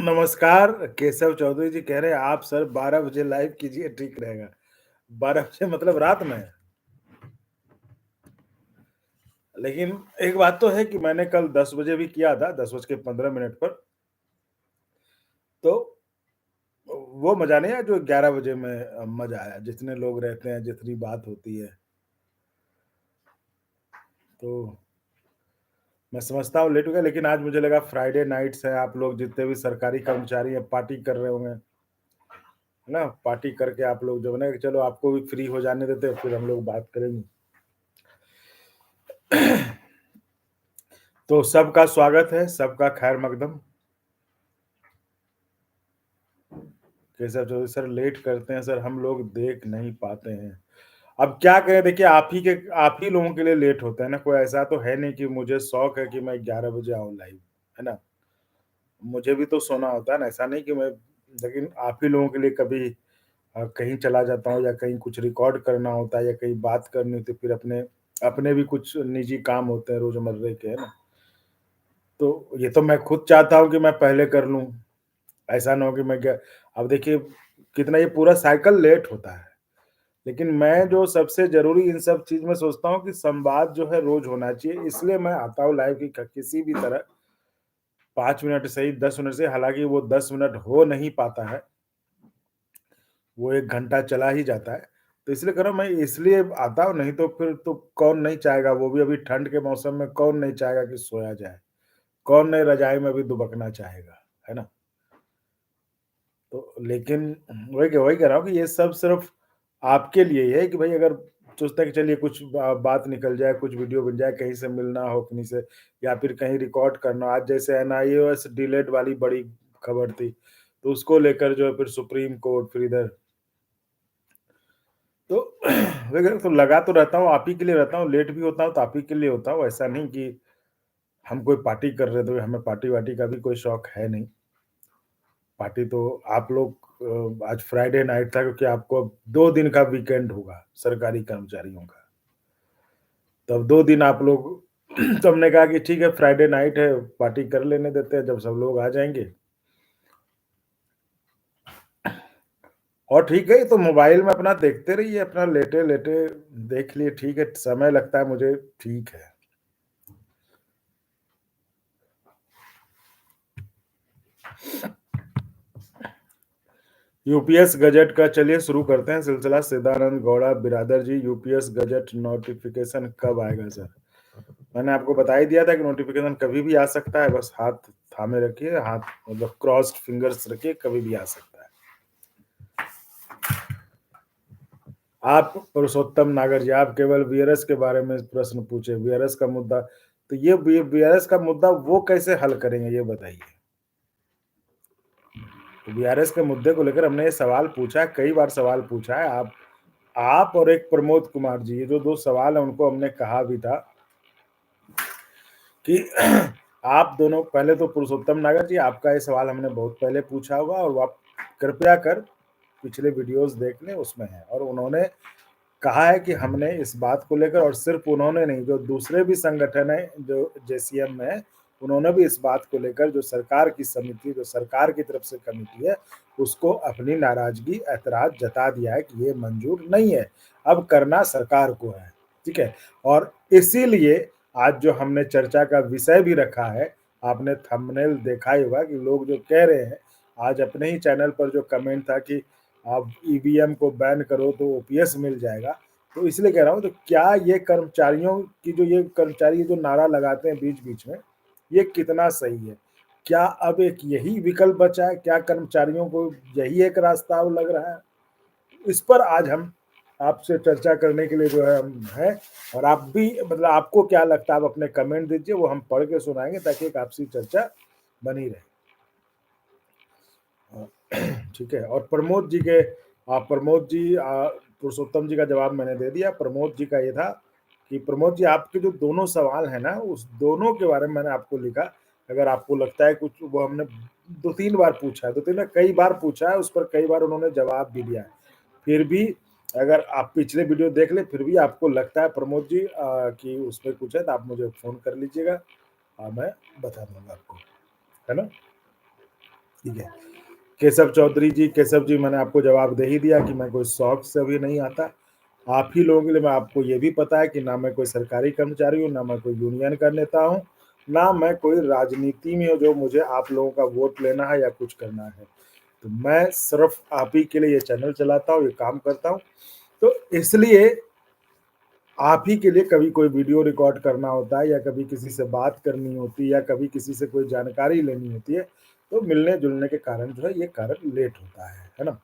नमस्कार, केशव चौधरी जी कह रहे हैं आप सर 12 बजे लाइव कीजिए ठीक रहेगा। 12 बजे मतलब रात में। लेकिन एक बात तो है कि मैंने कल 10 बजे भी किया था, 10:15 पर। तो वो मज़ा नहीं आया जो 11 बजे में मज़ा आया, जितने लोग रहते हैं, जितनी बात होती है। तो मैं समझता हूँ लेट हो गया, लेकिन आज मुझे लगा फ्राइडे नाइट्स है, आप लोग जितने भी सरकारी कर्मचारी हैं पार्टी कर रहे होंगे, है ना? पार्टी करके आप लोग जो है ना कि चलो आपको भी फ्री हो जाने देते हैं, फिर हम लोग बात करेंगे। तो सबका स्वागत है, सबका खैर मकदम। केशव चौधरी सर लेट करते हैं सर, हम लोग देख नहीं पाते हैं। अब क्या करें, देखिए आप ही लोगों के लिए लेट होता है ना, कोई ऐसा तो है नहीं कि मुझे शौक है कि मैं 11 बजे आऊँ लाइव, है ना? मुझे भी तो सोना होता है ना, ऐसा नहीं कि मैं, लेकिन आप ही लोगों के लिए कभी कहीं चला जाता हूँ या कहीं कुछ रिकॉर्ड करना होता है या कहीं बात करनी होती है, फिर अपने अपने भी कुछ निजी काम होते हैं रोज़मर्रा के, है ना? तो ये तो मैं खुद चाहता हूँ कि मैं पहले कर लूँ। ऐसा ना हो कि मैं क्या, अब देखिए कितना ये पूरा साइकिल लेट होता है। लेकिन मैं जो सबसे ज़रूरी इन सब चीज़ में सोचता हूँ कि संवाद जो है रोज़ होना चाहिए, इसलिए मैं आता हूँ लाइव कि किसी भी तरह 5 मिनट सही, 10 मिनट सही, हालाँकि वो 10 मिनट हो नहीं पाता है, वो 1 घंटा चला ही जाता है। तो इसलिए कह रहा हूँ मैं, इसलिए आता हूँ, नहीं तो फिर तो कौन नहीं चाहेगा, वो भी अभी ठंड के मौसम में कौन नहीं चाहेगा कि सोया जाए? कौन नहीं रज़ाई में भी दुबकना चाहेगा, है ना? तो लेकिन वही कह रहा हूँ कि ये सब सिर्फ़ आपके लिए ही है कि भाई अगर सोचते हैं कि चलिए कुछ बात निकल जाए, कुछ वीडियो बन जाए, कहीं से मिलना हो कहीं से, या फिर कहीं रिकॉर्ड करना। आज जैसे एनआईओएस डिलेट वाली बड़ी खबर थी, तो उसको लेकर जो है फिर सुप्रीम कोर्ट, फिर इधर तो वगैरह तो लगा तो रहता हूँ, आप ही के लिए रहता हूँ, लेट भी होता हूँ तो आप ही के लिए होता हूँ। ऐसा नहीं कि हम कोई पार्टी कर रहे थे, हमें पार्टी-वार्टी का भी कोई शौक है नहीं। पार्टी तो आप लोग आज फ्राइडे नाइट था क्योंकि आपको अब 2 दिन का वीकेंड होगा सरकारी कर्मचारियों का। तो अब 2 दिन आप लोग तो हमने कहा कि ठीक है फ्राइडे नाइट है, पार्टी कर लेने देते हैं जब सब लोग आ जाएँगे। और ठीक है, ये तो मोबाइल में अपना देखते रहिए, अपना लेटे-लेटे देख लिए, ठीक है, समय लगता है मुझे, ठीक है। यूपीएस गज़ट का चलिए शुरू करते हैं सिलसिला। सिद्धानंद गौड़ा बिरादर जी, यूपीएस गज़ट नोटिफ़िकेशन कब आएगा सर? मैंने आपको बता ही दिया था कि नोटिफ़िकेशन कभी भी आ सकता है, बस हाथ थामे रखिए, हाथ मतलब क्रॉस्ड फिंगर्स रखिए, कभी भी आ सकता है। आप पुरुषोत्तम नागर जी, आप केवल वीआरएस के बारे में प्रश्न पूछे, वीआरएस का मुद्दा, तो ये वीआरएस का मुद्दा वो कैसे हल करेंगे ये बताइए? तो वीआरएस के मुद्दे को लेकर हमने ये सवाल पूछा है, कई बार सवाल पूछा है। आप और एक प्रमोद कुमार जी, ये जो 2 सवाल हैं उनको हमने कहा भी था कि आप दोनों, पहले तो पुरुषोत्तम नागर जी आपका ये सवाल हमने बहुत पहले पूछा होगा और वो आप कृपया कर पिछले वीडियोज़ देख लें, उसमें है। और उन्होंने कहा है कि हमने इस बात को लेकर, और सिर्फ उन्होंने नहीं, जो दूसरे भी संगठन हैं जो जेसीएम में है, उन्होंने भी इस बात को लेकर, जो सरकार की समिति, जो सरकार की तरफ से कमेटी है, उसको अपनी नाराजगी, ऐतराज जता दिया है कि ये मंजूर नहीं है, अब करना सरकार को है, ठीक है? और इसीलिए आज जो हमने चर्चा का विषय भी रखा है, आपने थंबनेल देखा ही होगा कि लोग जो कह रहे हैं, आज अपने ही चैनल पर जो कमेंट था कि आप ईवीएम को बैन करो तो ओपीएस मिल जाएगा। तो इसलिए कह रहा हूँ, तो क्या ये कर्मचारियों की, जो ये कर्मचारी जो नारा लगाते हैं बीच-बीच में, ये कितना सही है? क्या अब एक यही विकल्प बचा है? क्या कर्मचारियों को यही एक रास्ता अब लग रहा है? इस पर आज हम आपसे चर्चा करने के लिए जो है हम हैं, और आप भी मतलब आपको क्या लगता है, आप अपने कमेंट दीजिए, वो हम पढ़ के सुनाएँगे ताकि एक आपसी चर्चा बनी रहे। अ, ठीक है। और प्रमोद जी, पुरुषोत्तम जी का जवाब मैंने दे दिया। प्रमोद जी का ये था कि प्रमोद जी आपके जो दोनों सवाल हैं ना, उस दोनों के बारे में मैंने आपको लिखा। अगर आपको लगता है कुछ, वो हमने 2-3 बार पूछा है, 2-3 कई बार पूछा है, उस पर कई बार उन्होंने जवाब भी दिया है। फिर भी अगर आप पिछले वीडियो देख लें, फिर भी आपको लगता है प्रमोद जी कि उसमें कुछ है, तो आप मुझे फ़ोन कर लीजिएगा, मैं बता दूँगा आपको, है ना? ठीक है। केशव जी मैंने आपको जवाब दे ही दिया कि मैं कोई शौक से अभी नहीं आता। आप ही लोगों के लिए मैं आपको ये भी पता है कि ना मैं कोई सरकारी कर्मचारी हूँ, ना मैं कोई यूनियन का नेता हूँ, ना मैं कोई राजनीति में हूँ जो मुझे आप लोगों का वोट लेना है या कुछ करना है। तो मैं सिर्फ़ आप ही के लिए ये चैनल चलाता हूँ, ये काम करता हूँ। तो इसलिए आप ही के लिए कभी कोई वीडियो रिकॉर्ड करना होता है या कभी किसी से बात करनी होती है या कभी किसी से कोई जानकारी लेनी होती है, तो मिलने-जुलने के कारण जो है ये कारण लेट होता है ना?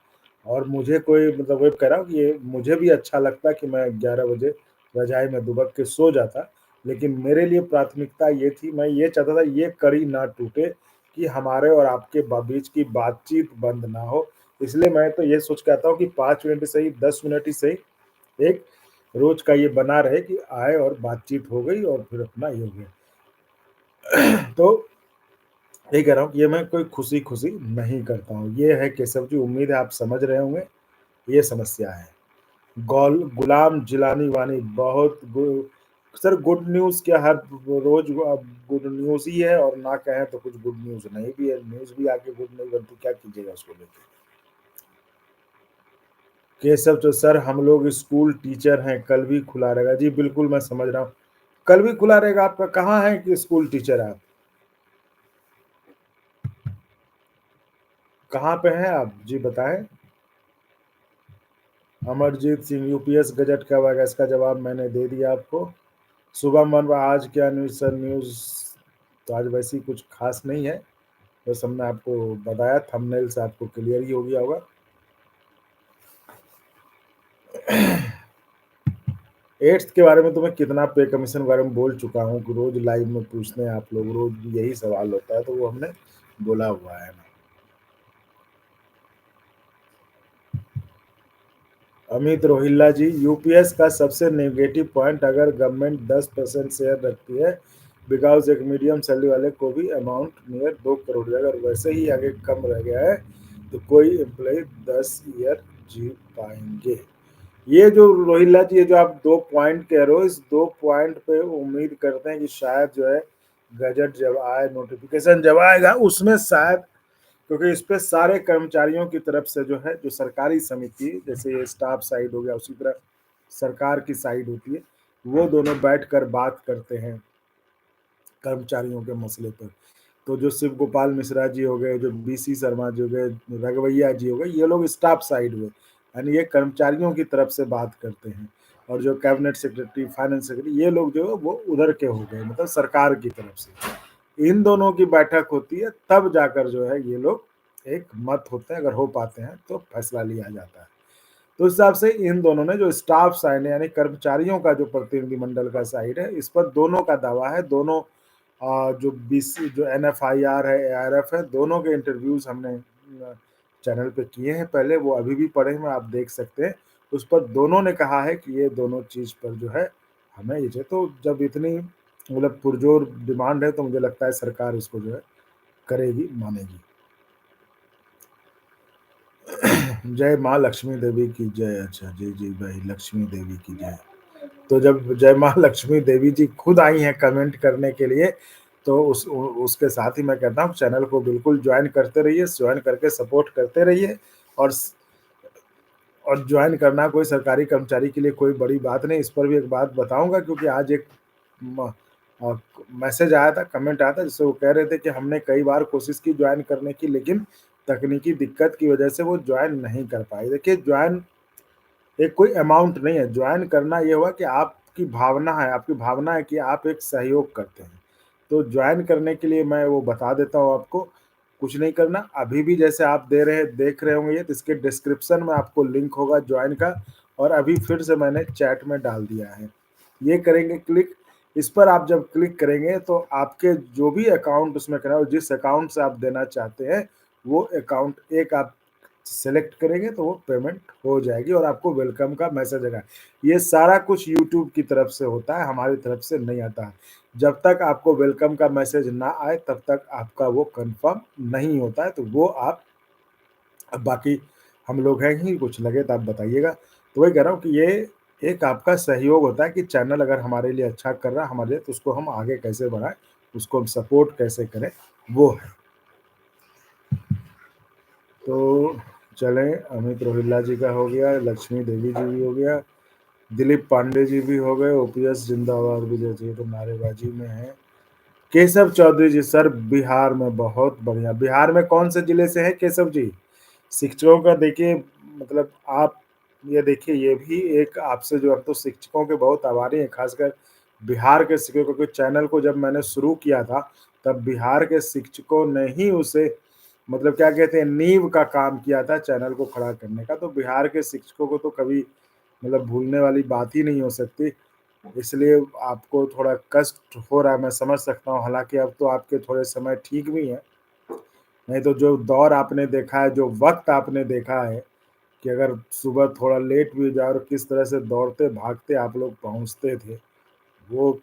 और मुझे कोई मतलब वही कह रहा हूँ कि ये मुझे भी अच्छा लगता है कि मैं 11 बजे रज़ाई में दुबक के सो जाता, लेकिन मेरे लिए प्राथमिकता ये थी, मैं ये चाहता था ये कड़ी ना टूटे कि हमारे और आपके बीच की बातचीत बंद ना हो। इसलिए मैं तो ये सोच के आता हूँ कि 5 मिनट सही, 10 मिनट ही सही, एक रोज का ये बना रहे कि आए और बातचीत हो गई और फिर अपना ये हो गया। तो यही कह रहा हूँ कि ये मैं कोई खुशी-खुशी नहीं करता हूँ। ये है केशव जी, उम्मीद है आप समझ रहे होंगे, ये समस्या है। गुलाम जिलानी वानी बहुत सर गुड न्यूज़ क्या हर रोज़ गुड न्यूज़ ही है और ना कहें तो कुछ गुड न्यूज़ नहीं भी है। न्यूज़ भी आके गुड नहीं बनती, क्या कीजिएगा उसको लेके? केशव तो सर हम लोग स्कूल टीचर हैं, कल भी खुला रहेगा। जी, बिल्कुल मैं समझ रहा हूँ। कल भी खुला रहेगा आपका, कहाँ है कि स्कूल टीचर आप? कहाँ पे हैं आप? जी बताएँ। अमरजीत सिंह यूपीएस गजट कब आएगा? इसका जवाब मैंने दे दिया आपको। शुभम वन आज क्या न्यूज़ सर? न्यूज़ तो आज वैसी कुछ ख़ास नहीं है। बस हमने आपको बताया, थंबनेल से आपको क्लियर ही हो गया होगा। 8th के बारे में तो मैं कितना पे कमीशन के बारे में बोल चुका हूँ कि रोज़ लाइव में पूछते हैं आप लोग, रोज़ भी यही सवाल होता है, तो वो हमने बोला हुआ है ना। अमित रोहिल्ला जी, यूपीएस का सबसे नेगेटिव पॉइंट अगर गवर्नमेंट 10% शेयर रखती है, बिकॉज़ एक मीडियम सैलरी वाले को भी अमाउंट नियर 2 करोड़ अगर वैसे ही आगे कम रह गया है, तो कोई एम्प्लॉयी 10 ईयर जी पाएँगे। ये जो रोहिल्ला जी, ये जो आप 2 पॉइंट कह रहे हो, इस 2 पॉइंट पे उम्मीद करते हैं कि शायद जो है गजट जब आए, नोटिफ़िकेशन जब आएगा उसमें शायद, क्योंकि इस पे सारे कर्मचारियों की तरफ से जो है, जो सरकारी समिति जैसे ये स्टाफ साइड हो गया, उसी तरह सरकार की साइड होती है, वो दोनों बैठकर बात करते हैं कर्मचारियों के मसले पर। तो जो शिव गोपाल मिश्रा जी हो गए, जो बीसी शर्मा जी हो गए, रघवैया जी हो गए, ये लोग स्टाफ साइड हुए, यानी ये कर्मचारियों की तरफ से बात करते हैं। और जो कैबिनेट सेक्रेटरी, फाइनेंस सेक्रेटरी, ये लोग जो है वो उधर के हो गए, मतलब सरकार की तरफ से। इन दोनों की बैठक होती है, तब जाकर जो है ये लोग एक मत होते हैं, अगर हो पाते हैं तो फैसला लिया जाता है। तो उस हिसाब से इन दोनों ने जो स्टाफ साइड है, यानी कर्मचारियों का जो प्रतिनिधिमंडल का साइड है, इस पर दोनों का दावा है। दोनों जो बीसी जो एनएफआईआर है, एआरएफ है, दोनों के इंटरव्यूज़ हमने चैनल पे किए हैं पहले, वो अभी भी पड़े हुए हैं, आप देख सकते हैं। उस पर दोनों ने कहा है कि ये दोनों चीज़ पर जो है हमें ये चाहिए। तो जब इतनी मतलब पुरज़ोर डिमांड है, तो मुझे लगता है सरकार इसको जो है करेगी, मानेगी। जय माँ लक्ष्मी देवी की जय। अच्छा, जी, जी भाई, लक्ष्मी देवी की जय। तो जब जय माँ लक्ष्मी देवी जी खुद आई हैं कमेंट करने के लिए, तो उसके साथ ही मैं कहता हूँ चैनल को बिल्कुल जॉइन करते रहिए, जॉइन करके सपोर्ट करते रहिए। और जॉइन करना कोई सरकारी कर्मचारी के लिए कोई बड़ी बात नहीं। इस पर भी एक बात बताऊँगा, क्योंकि आज एक म अ, मैसेज आया था, कमेंट आया था, जिससे वो कह रहे थे कि हमने कई बार कोशिश की जॉइन करने की, लेकिन तकनीकी दिक्कत की वजह से वो जॉइन नहीं कर पाए। देखिए, जॉइन एक कोई अमाउंट नहीं है, जॉइन करना ये हुआ कि आपकी भावना है, आपकी भावना है कि आप एक सहयोग करते हैं। तो जॉइन करने के लिए मैं वो बता देता हूँ आपको, कुछ नहीं करना, अभी भी जैसे आप देख रहे होंगे ये, तो इसके डिस्क्रिप्शन में आपको लिंक होगा जॉइन का, और अभी फिर से मैंने चैट में डाल दिया है। ये करेंगे क्लिक, इस पर आप जब क्लिक करेंगे तो आपके जो भी अकाउंट उसमें करा हो, जिस अकाउंट से आप देना चाहते हैं, वो अकाउंट एक आप सेलेक्ट करेंगे तो वो पेमेंट हो जाएगी और आपको वेलकम का मैसेज आएगा। ये सारा कुछ यूट्यूब की तरफ से होता है, हमारी तरफ से नहीं आता है। जब तक आपको वेलकम का मैसेज ना आए, तब तक आपका वो कन्फर्म नहीं होता है, तो वो आप, अब बाकी हम लोग हैं ही, कुछ लगे तो आप बताइएगा। तो वही कह रहा हूँ कि ये एक आपका सहयोग होता है कि चैनल अगर हमारे लिए अच्छा कर रहा है हमारे लिए, तो उसको हम आगे कैसे बढ़ाएँ, उसको हम सपोर्ट कैसे करें, वो है। तो चलें, अमित रोहिल्ला जी का हो गया, लक्ष्मी देवी जी भी हो गया, दिलीप पांडे जी भी हो गए, ओपीएस जिंदाबाद विजय जी तो नारेबाजी में है। केशव चौधरी जी सर बिहार में बहुत बढ़िया। बिहार में कौन से जिले से हैं केशव जी? शिक्षकों का देखिए, मतलब आप ये देखिए, ये भी एक आपसे जो, अब तो शिक्षकों के बहुत आभारी हैं, खासकर बिहार के शिक्षकों के चैनल को जब मैंने शुरू किया था, तब बिहार के शिक्षकों ने ही उसे, मतलब क्या कहते हैं, नींव का काम किया था चैनल को खड़ा करने का। तो बिहार के शिक्षकों को तो कभी मतलब भूलने वाली बात ही नहीं हो सकती। इसलिए आपको थोड़ा कष्ट हो रहा है, मैं समझ सकता हूँ। हालाँकि अब तो आपके थोड़े समय ठीक भी हैं, नहीं तो जो दौर आपने देखा है, जो वक़्त आपने देखा है कि अगर सुबह थोड़ा लेट भी हो जाए और किस तरह से दौड़ते-भागते आप लोग पहुँचते थे, वो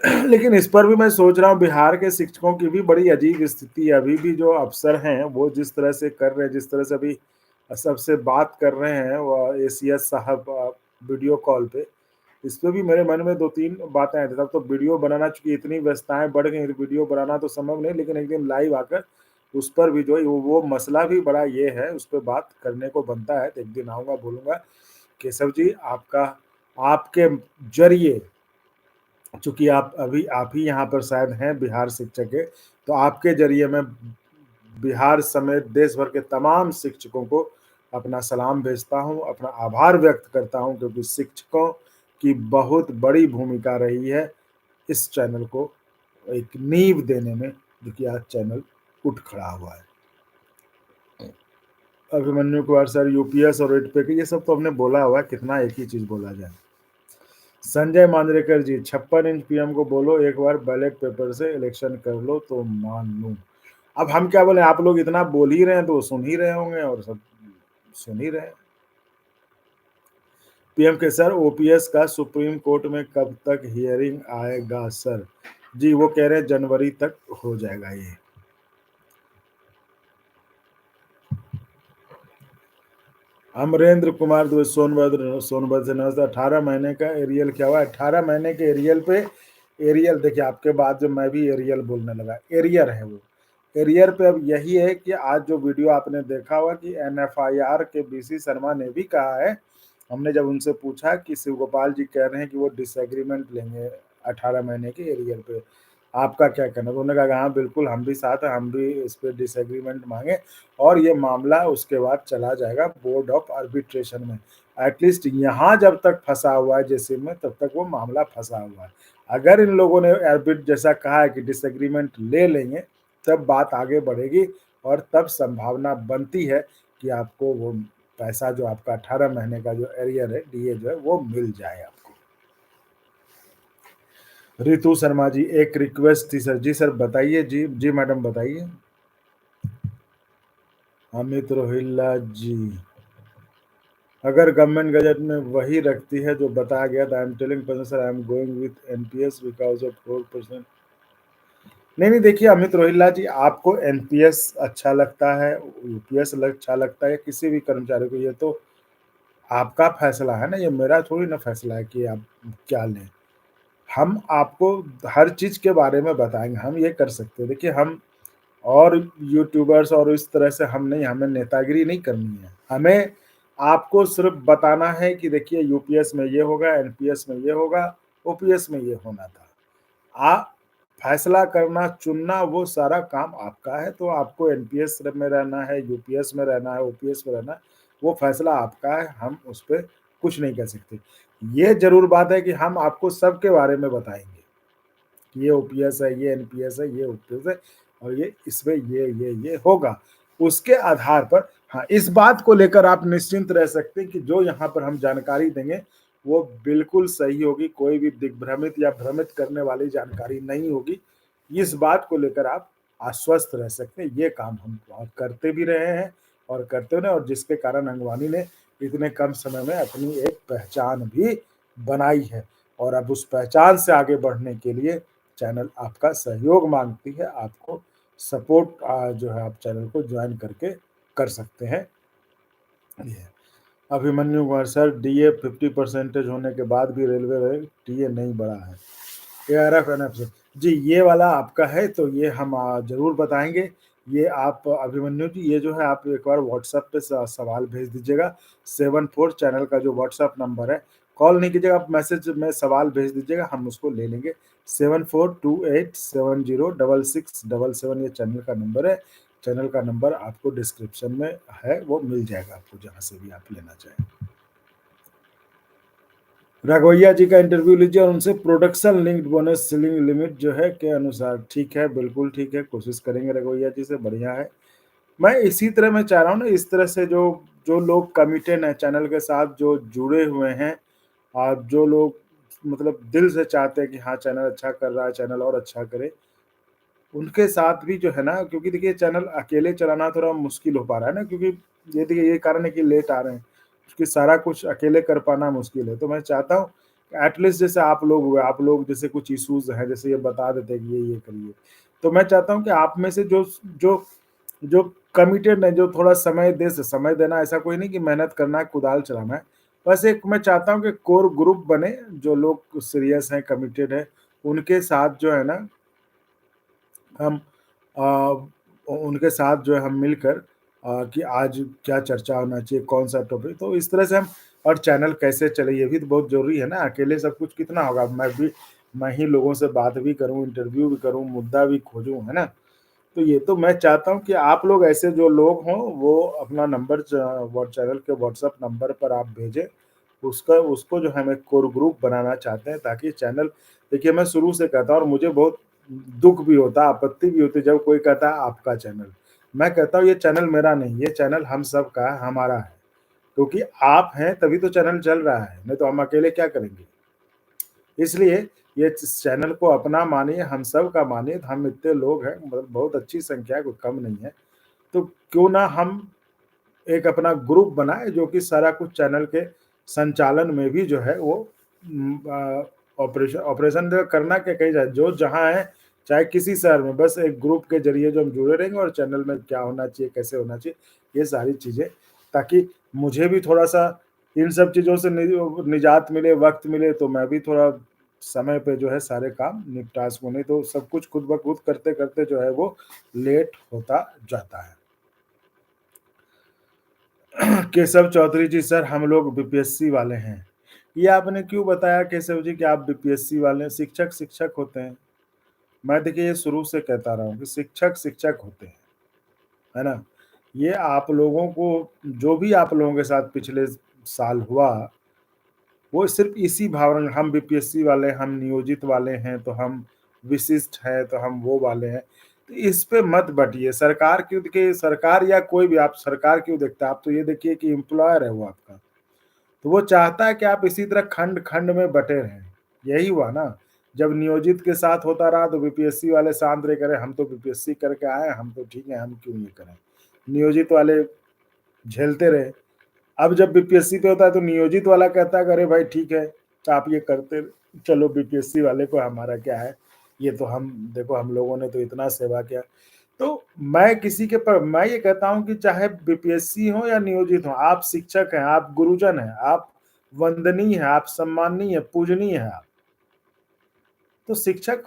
लेकिन इस पर भी मैं सोच रहा हूँ, बिहार के शिक्षकों की भी बड़ी अजीब स्थिति है। अभी भी जो अफ़सर हैं, वो जिस तरह से कर रहे हैं, जिस तरह से अभी सबसे बात कर रहे हैं, वो एसीएस साहब वीडियो कॉल पे, इस पे भी मेरे मन में 2-3 बातें आई थी। तब तो वीडियो बनाना, चूँकि इतनी व्यस्तताएँ बढ़ गई हैं, तो वीडियो बनाना तो संभव नहीं, लेकिन एक दिन लाइव आकर उस पर भी जो है वो मसला भी बड़ा ये है, उस पे बात करने को बनता है। तो एक दिन आऊँगा, बोलूँगा, केशव जी आपका, आपके ज़रिए, चूँकि आप ही यहाँ पर शायद हैं बिहार शिक्षक के, तो आपके ज़रिए मैं बिहार समेत देश भर के तमाम शिक्षकों को अपना सलाम भेजता हूँ, अपना आभार व्यक्त करता हूँ, क्योंकि शिक्षकों की बहुत बड़ी भूमिका रही है इस चैनल को एक नींव देने में, जो कि आज चैनल उठ खड़ा हुआ है। अभिमन्यु कुमार सर यूपीएस और रेट पे, ये सब तो हमने बोला हुआ है, कितना एक ही चीज़ बोला जाए। संजय मांजरेकर जी, 56 इंच पीएम को बोलो एक बार बैलेट पेपर से इलेक्शन कर लो तो मान लूं। अब हम क्या बोले, आप लोग इतना बोल ही रहे हैं तो वो सुन ही रहे होंगे, और सब सुन ही रहे हैं। पीएम के सर, ओपीएस का सुप्रीम कोर्ट में कब तक हियरिंग आएगा सर? जी वो कह रहे हैं जनवरी तक हो जाएगा ये। अमरेंद्र कुमार द्विवेदी, सोनभद्र, सोनभद्र से नमस्ते। 18 महीने का एरियल क्या हुआ? 18 महीने के एरियल पे, एरियल देखिए आपके बाद जो मैं भी एरियल बोलने लगा, एरियर है वो। एरियर पे अब यही है कि आज जो वीडियो आपने देखा होगा कि एनएफआईआर के बीसी शर्मा ने भी कहा है, हमने जब उनसे पूछा कि शिव गोपाल जी कह रहे हैं कि वो डिसएग्रीमेंट लेंगे 18 महीने के एरियर पे, आपका क्या कहना है? तो उन्होंने कहा हाँ बिल्कुल, हम भी साथ हैं, हम भी इस पे डिसएग्रीमेंट मांगे, और ये मामला उसके बाद चला जाएगा बोर्ड ऑफ आर्बिट्रेशन में। एटलीस्ट यहाँ जब तक फंसा हुआ है जेसीबी में, तब तक वो मामला फंसा हुआ है। अगर इन लोगों ने आर्बिट जैसा कहा है कि डिसएग्रीमेंट ले लेंगे, तब बात आगे बढ़ेगी, और तब संभावना बनती है कि आपको वो पैसा जो आपका 18 महीने का जो एरियर है, डीए जो है वो मिल जाए आपको। रितु शर्मा जी, एक रिक्वेस्ट थी सर। जी सर बताइए। जी जी मैडम बताइए। अमित रोहिल्ला जी, अगर गवर्नमेंट गजट में वही रखती है जो बताया गया था, I am telling person sir, I am going with NPS because of 4%। नहीं नहीं, देखिए अमित रोहिल्ला जी, आपको एनपीएस अच्छा लगता है, यूपीएस अच्छा लगता है, किसी भी कर्मचारी को, ये तो आपका फैसला है ना, ये मेरा थोड़ी ना फैसला है कि आप क्या लें। हम आपको हर चीज़ के बारे में बताएँगे, हम ये कर सकते हैं। देखिए हम और यूट्यूबर्स और इस तरह से हम नहीं, हमें नेतागिरी नहीं करनी है। हमें आपको सिर्फ़ बताना है कि देखिए यूपीएस में ये होगा, एनपीएस में ये होगा, ओपीएस में ये होना था। आप फैसला करना, चुनना, वो सारा काम आपका है। तो आपको एनपीएस में रहना है, यूपीएस में रहना है, ओपीएस में रहना है, वो फैसला आपका है, हम उस पे कुछ नहीं कर सकते। ये ज़रूर बात है कि हम आपको सबके बारे में बताएँगे। ये ओपीएस है, ये एनपीएस है, ये ओपीएस है, और ये इसमें ये होगा। उसके आधार पर हाँ, इस बात को लेकर आप निश्चिंत रह सकते हैं कि जो यहाँ पर हम जानकारी देंगे, वो बिल्कुल सही होगी, कोई भी दिग्भ्रमित या भ्रमित करने वाली जानकारी नहीं होगी। इस बात को लेकर आप आश्वस्त रह सकते हैं। ये काम हम करते भी रहे हैं और करते रहे, और जिसके कारण अंगवानी ने इतने कम समय में अपनी एक पहचान भी बनाई है, और अब उस पहचान से आगे बढ़ने के लिए चैनल आपका सहयोग माँगती है। आपको सपोर्ट जो है, आप चैनल को जॉइन करके कर सकते हैं। ये अभिमन्यु कुमार सर, डीए 50% होने के बाद भी रेलवे में टीए नहीं बढ़ा है। एआरएफ एनएफ से जी, ये वाला आपका है, तो ये हम ज़रूर बताएँगे। ये आप अभिमन्यु जी, ये जो है आप एक बार व्हाट्सएप पे सवाल भेज दीजिएगा। 74 चैनल का जो व्हाट्सएप नंबर है, कॉल नहीं कीजिएगा, आप मैसेज में सवाल भेज दीजिएगा, हम उसको ले लेंगे। 7428706677 ये चैनल का नंबर है। चैनल का नंबर आपको डिस्क्रिप्शन में है, वो मिल जाएगा आपको जहाँ से भी आप लेना चाहें। राघवैया जी का इंटरव्यू लीजिए और उनसे production linked bonus ceiling limit जो है के अनुसार, ठीक है, बिल्कुल ठीक है, कोशिश करेंगे राघवैया जी से, बढ़िया है। मैं इसी तरह मैं चाह रहा हूँ ना, इस तरह से जो जो लोग कमिटेड हैं चैनल के साथ, जो जुड़े हुए हैं, और जो लोग मतलब दिल से चाहते हैं कि हाँ, चैनल अच्छा कर रहा है, चैनल और अच्छा करे, उनके साथ भी जो है ना, क्योंकि देखिए चैनल अकेले चलाना थोड़ा मुश्किल हो पा रहा है ना, क्योंकि ये देखिए ये कारण है कि लेट आ रहे हैं, क्योंकि सारा कुछ अकेले कर पाना मुश्किल है। तो मैं चाहता हूँ एटलीस्ट जैसे आप लोग हुए, आप लोग जैसे कुछ इश्यूज़ हैं, जैसे ये बता देते हैं कि ये करिए। तो मैं चाहता हूँ कि आप में से जो जो कमिटेड है, जो थोड़ा समय देना, ऐसा कोई नहीं कि मेहनत करना है, कुदाल चलाना है। बस एक मैं चाहता हूँ कि कोर ग्रुप बने, जो लोग सीरियस हैं, कमिटेड हैं, उनके साथ जो है ना हम उनके साथ जो है हम मिलकर कि आज क्या चर्चा होना चाहिए, कौन-सा टॉपिक, तो इस तरह से हम, और चैनल कैसे चले ये भी तो बहुत ज़रूरी है ना, अकेले सब कुछ कितना होगा? मैं ही लोगों से बात भी करूँ, इंटरव्यू भी करूँ, मुद्दा भी खोजूँ, है ना? तो ये तो मैं चाहता हूँ कि आप लोग ऐसे जो लोग हों, वो अपना नंबर वो चैनल के व्हाट्सएप नंबर पर आप भेजें। उसका उसको जो है हम एक कोर ग्रुप बनाना चाहते हैं, ताकि चैनल, देखिए मैं शुरू से कहता हूँ और मुझे बहुत दुःख भी होता है, आपत्ति भी होती है जब कोई कहता है आपका चैनल। मैं कहता हूँ ये चैनल मेरा नहीं, ये चैनल हम सबका है, हमारा है। क्योंकि आप हैं तभी तो चैनल चल रहा है, नहीं तो हम अकेले क्या करेंगे? इसलिए ये चैनल को अपना मानिए, हम सब का मानिए, हम इतने लोग हैं, मतलब बहुत अच्छी संख्या है, कोई कम नहीं है। तो क्यों ना हम एक अपना ग्रुप बनाएँ, जो कि सारा कुछ चैनल के संचालन में भी जो है वो ऑपरेशन जो करना क्या, कहीं जाए जो जहाँ है, चाहे किसी शहर में, बस एक ग्रुप के ज़रिए जो हम जुड़े रहेंगे, और चैनल में क्या होना चाहिए, कैसे होना चाहिए, ये सारी चीज़ें, ताकि मुझे भी थोड़ा-सा इन सब चीज़ों से निजात मिले, वक़्त मिले, तो मैं भी थोड़ा समय पे जो है सारे काम निपटा सकूँ, नहीं तो सब कुछ खुद ब खुद करते-करते जो है वो लेट होता जाता है। केशव चौधरी जी, सर हम लोग बीपीएससी वाले हैं। ये आपने क्यों बताया केशव जी कि आप बीपीएससी वाले हैं? शिक्षक, शिक्षक होते हैं। मैं देखिए ये शुरू से कहता रहा हूँ कि शिक्षक, शिक्षक होते हैं, है ना? ये आप लोगों को, जो भी आप लोगों के साथ पिछले साल हुआ, वो सिर्फ़ इसी भावना में, हम बीपीएससी वाले, हम नियोजित वाले हैं, तो हम विशिष्ट हैं, तो हम वो वाले हैं। तो इस पे मत बटिए। सरकार क्यों, देखिए सरकार या कोई भी, आप सरकार क्यों देखता है? आप तो ये देखिए कि एम्प्लॉयर है वो आपका। तो वो चाहता है कि आप इसी तरह खंड-खंड में बँटे रहें। यही हुआ ना? जब नियोजित के साथ होता रहा तो बीपीएससी वाले शांत रहे, कह रहे हम तो बीपीएससी करके आए हैं, हम तो ठीक हैं, हम क्यों ये करें? नियोजित वाले झेलते रहे। अब जब बीपीएससी पे होता है तो नियोजित वाला कहता है कि अरे भाई ठीक है, तो आप ये करते चलो, बीपीएससी वाले को हमारा क्या है? ये तो हम देखो, हम लोगों ने तो इतना सेवा किया। तो मैं ये कहता हूँ कि चाहे बीपीएससी हो या नियोजित हो, आप शिक्षक हैं, आप गुरुजन हैं, आप वंदनीय हैं, आप सम्माननीय हैं, पूजनीय हैं आप। तो शिक्षक